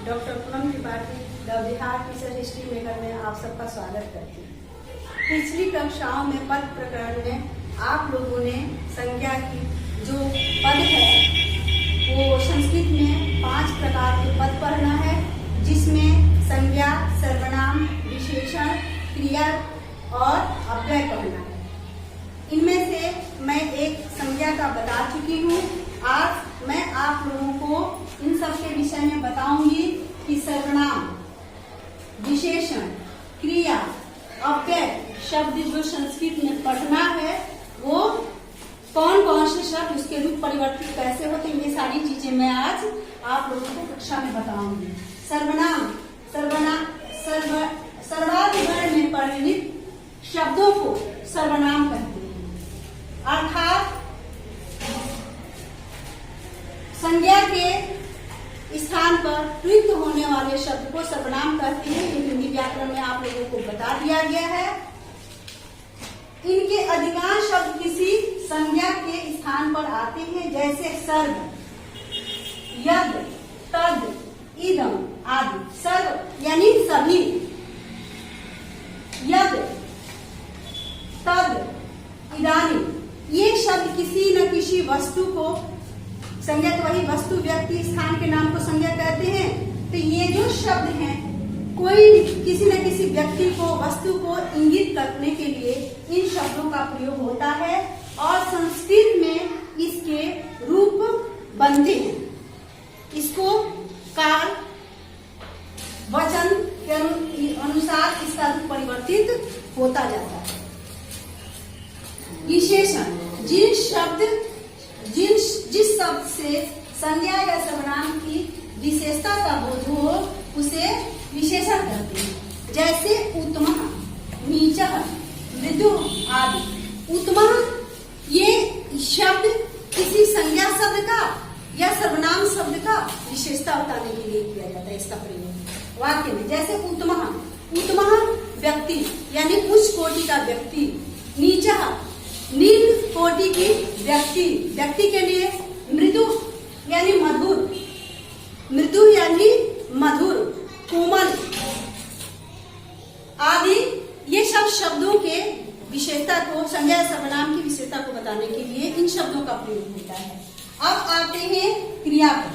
Doctor Poonam Tripathi the Bihar teacher history maker में आप सबका स्वागत करती हूँ। पिछली कक्षाओं में पद प्रकरण में आप लोगों ने संज्ञा की जो पद है वो संस्कृत में 5 प्रकार के पद पढ़ना है, जिसमें संज्ञा, सर्वनाम, विशेषण, क्रिया और अव्यय पढ़ना है। इनमें से मैं एक संज्ञा का बता चुकी हूँ। आज मैं आप लोगों को इन सब के विषय में बताऊंगी कि सर्वनाम, विशेषण, क्रिया, अव्यय शब्द जो संस्कृत में पढ़ना है वो कौन कौन से शब्द, उसके रूप परिवर्तित कैसे होते हैं, ये सारी चीजें मैं आज आप लोगों को कक्षा में बताऊंगी। सर्वनाम, सर्वाधिक वर्ण में परिणित शब्दों को सर्वनाम कहते हैं, अर्थात संज्ञा के स्थान पर प्रयुक्त होने वाले शब्द को सर्वनाम कहते हैं। ये हिंदी व्याकरण में आप लोगों को बता दिया गया है। इनके अधिकांश शब्द किसी संज्ञा के स्थान पर आते हैं, जैसे सर्व, यद, तद, इदम आदि। सर्व यानी सभी, यद, तद, इदानी, ये शब्द किसी न किसी वस्तु को, संज्ञा तो वही वस्तु, व्यक्ति, स्थान के नाम को संज्ञा कहते हैं। तो ये जो शब्द हैं कोई किसी न किसी व्यक्ति को, वस्तु को इंगित करने के लिए इन शब्दों का प्रयोग होता है और संस्कृत में इसके रूप बनते हैं। इसको काल, वचन के अनुसार इसका रूप परिवर्तित होता जाता है। विशेषण, जिस शब्द से संज्ञा या सर्वनाम की विशेषता का बोध हो उसे विशेषण कहते हैं, जैसे उत्तमः, नीचः, मृदुः आदि। उत्तमः ये शब्द किसी संज्ञा शब्द का या सर्वनाम शब्द का विशेषता बताने के लिए किया जाता है इसका प्रयोग वाक्य में। जैसे उत्तमः, उत्तमः व्यक्ति यानी उच्च कोटि का व्यक्ति। नीचः निम्न कोटि की व्यक्ति, व्यक्ति के लिए। मृदु यानी मधुर, मृदु यानी मधुर, कोमल आदि। ये सब शब्दों के विशेषता को, संज्ञा सर्वनाम की विशेषता को बताने के लिए इन शब्दों का प्रयोग होता है। अब आते हैं क्रिया पर।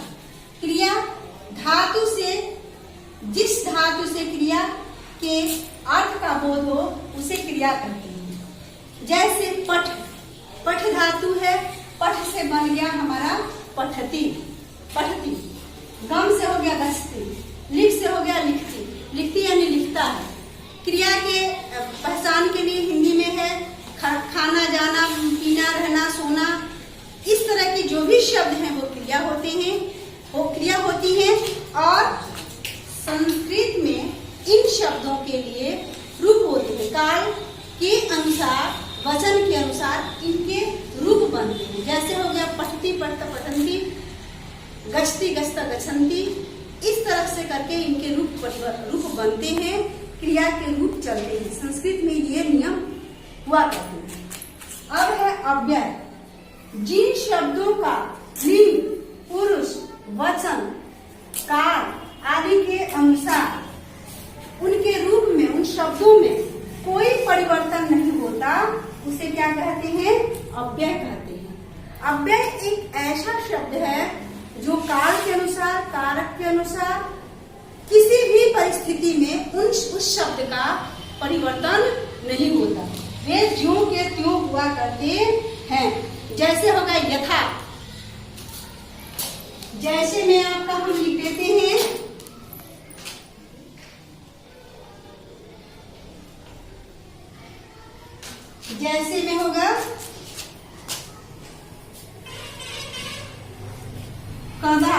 क्रिया धातु से, जिस धातु से क्रिया के अर्थ का बोध हो उसे क्रिया कहते हैं। जैसे पठ, पठ धातु है, पठ से बन गया हमारा पठती, पठती। गम से हो गया गश्ती, लिख से हो गया लिखती, लिखती यानी लिखता है। क्रिया के पहचान के लिए हिंदी में है खाना, जाना, पीना, रहना, सोना। इस तरह के जो भी शब्द हैं वो क्रिया होते हैं, वो क्रिया होती है। और संस्कृत में इन शब्दों के लिए रूप होते हैं। काल के अनुसार, वचन के अनुसार इनके रूप बनते हैं। जैसे हो गया पठती, पठत, पठंती, गच्छति, गच्छता, गच्छन्ति। इस तरह से करके इनके रूप बनते हैं, क्रिया के रूप चलते हैं। संस्कृत में ये नियम हुआ करते हैं। अब है अव्यय। जिन शब्दों का लिंग, पुरुष, वचन, काल आदि के अनुसार उनके रूप में, उन शब्दों में कोई परिवर्तन नहीं होता उसे क्या कहते हैं? अव्यय कहते हैं। अव्यय एक ऐसा शब्द है जो काल के अनुसार, कारक के अनुसार किसी भी परिस्थिति में उस शब्द का परिवर्तन नहीं होता, वे ज्यों के त्यों हुआ करते हैं। जैसे होगा यथा, जैसे में आपका हम लिख देते हैं जैसे में होगा कदा,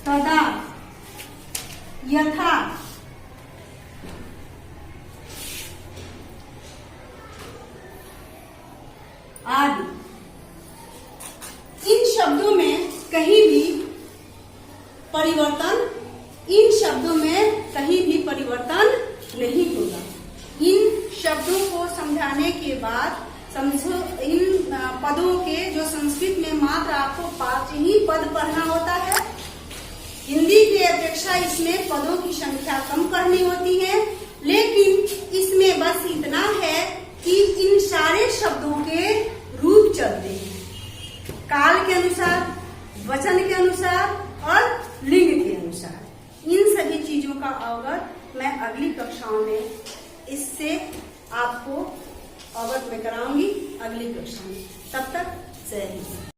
तदा, यथा, आदि। इन शब्दों में कहीं भी परिवर्तन, इन शब्दों में कहीं भी परिवर्तन नहीं होगा। इन शब्दों को समझाने के बाद समझो इन पदों के जो संस्कृत में मात्र आपको 5 ही पद पढ़ना होता है। हिंदी की अपेक्षा इसमें पदों की संख्या कम करनी होती है, लेकिन इसमें बस इतना है कि इन सारे शब्दों के रूप चलते हैं, काल के अनुसार, वचन के अनुसार और लिंग के अनुसार। इन सभी चीजों का अवगत मैं अगली कक्षाओं में इससे आपको अवगत में कराऊंगी अगली कक्षा में। तब तक जय हिंद।